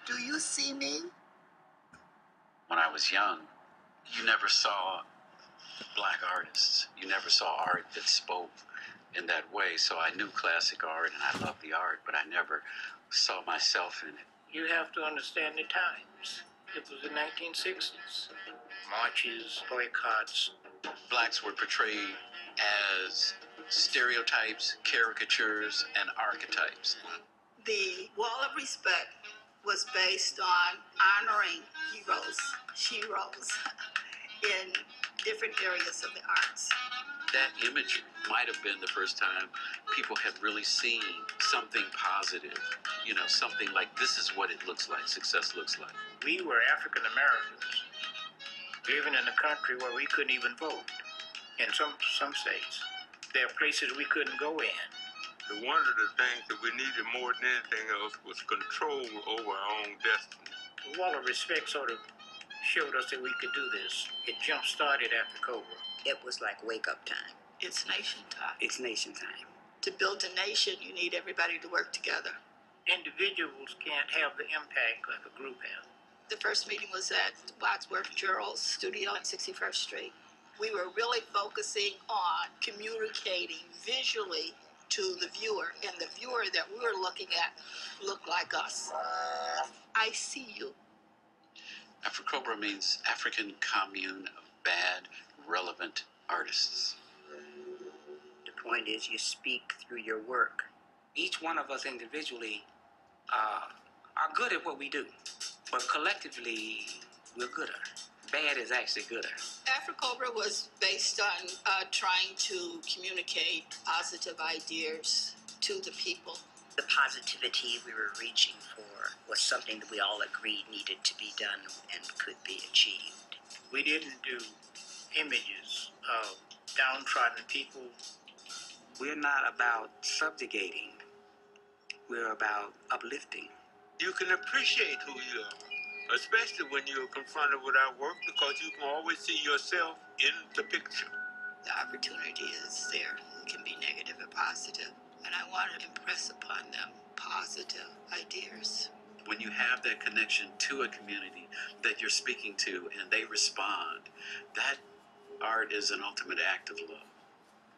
Do you see me? When I was young, you never saw black artists. You never saw art that spoke in that way. So I knew classic art and I loved the art, but I never saw myself in it. You have to understand the times. It was the 1960s. Marches, boycotts. Blacks were portrayed as stereotypes, caricatures, and archetypes. The Wall of Respect was based on honoring heroes, sheroes in different areas of the arts. That image might have been the first time people had really seen something positive, something like this is what it looks like, success looks like. We were African Americans living in a country where we couldn't even vote. In some states, there are places we couldn't go in. One of the things that we needed more than anything else was control over our own destiny. The Wall of Respect sort of showed us that we could do this. It jump-started after Cobra. It was like wake-up time. It's nation time. It's nation time. To build a nation, you need everybody to work together. Individuals can't have the impact like a group has. The first meeting was at Wadsworth Gerald's studio on 61st Street. We were really focusing on communicating visually to the viewer, and the viewer that we were looking at looked like us. I see you. Afro-Cobra means African Commune of Bad, Relevant Artists. The point is you speak through your work. Each one of us individually are good at what we do, but collectively we're gooder. Bad is actually gooder. Afro-Cobra was based on trying to communicate positive ideas to the people. The positivity we were reaching for was something that we all agreed needed to be done and could be achieved. We didn't do images of downtrodden people. We're not about subjugating. We're about uplifting. You can appreciate who you are, especially when you're confronted with our work, because you can always see yourself in the picture. The opportunity is there. It can be negative or positive. And I want to impress upon them positive ideas. When you have that connection to a community that you're speaking to and they respond, that art is an ultimate act of love.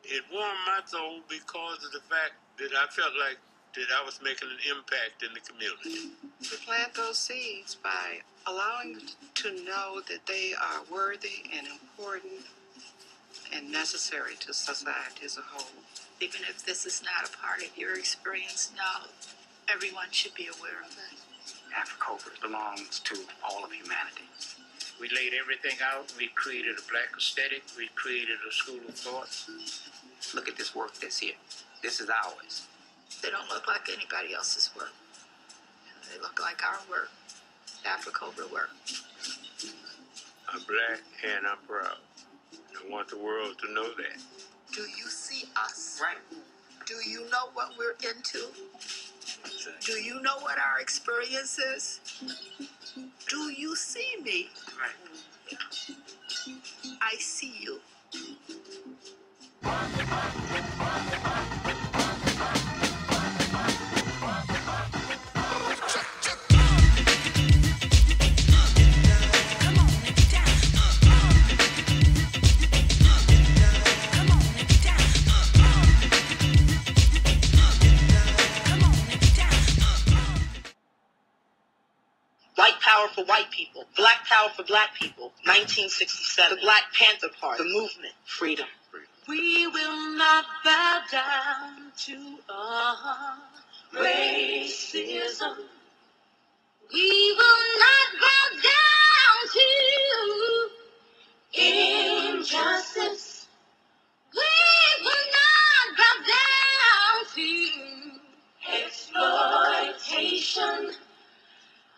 It warmed my soul because of the fact that I felt like that I was making an impact in the community. We plant those seeds by allowing them to know that they are worthy and important and necessary to society as a whole. Even if this is not a part of your experience now, everyone should be aware of it. Afro-Cobra belongs to all of humanity. We laid everything out. We created a black aesthetic. We created a school of thought. Look at this work that's here. This is ours. They don't look like anybody else's work. They look like our work, Afro-Cobra work. I'm black and I'm proud. I want the world to know that. Do you see us? Right. Do you know what we're into? Do you know what our experience is? Do you see me? Right. I see you. White power for white people. Black power for black people. 1967. The Black Panther Party. The movement. Freedom. We will not bow down to racism. We will not bow down to injustice. We will not bow down to exploitation.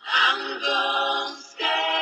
I'm gonna stand.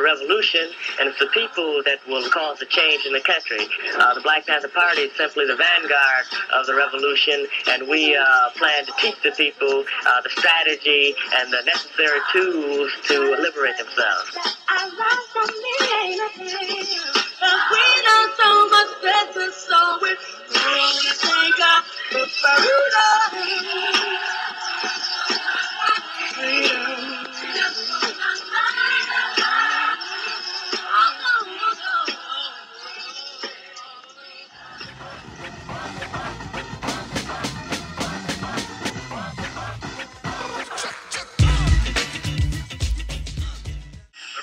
a revolution, and it's the people that will cause the change in the country. The Black Panther Party is simply the vanguard of the revolution, and we plan to teach the people the strategy and the necessary tools to liberate themselves.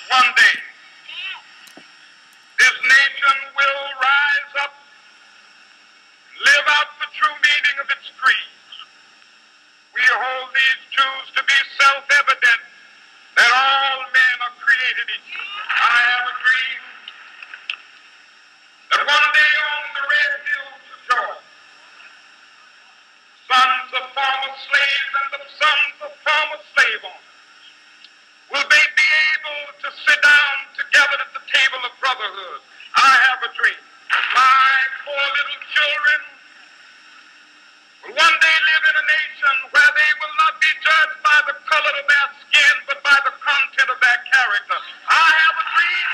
One day, this nation will rise up, live out the true meaning of its creeds. We hold these truths to be self-evident, that all men are created equal. I have a dream that one day on the red hills of Georgia, sons of former slaves and the sons of former slave owners will they be able to sit down together at the table of brotherhood. I have a dream. My poor little children will one day live in a nation where they will not be judged by the color of their skin, but by the content of their character. I have a dream.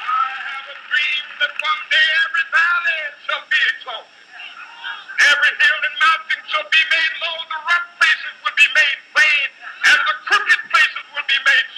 I have a dream that one day every valley shall be exalted. Every hill and mountain shall be made low, the rough places will be made plain, and the crooked places will be made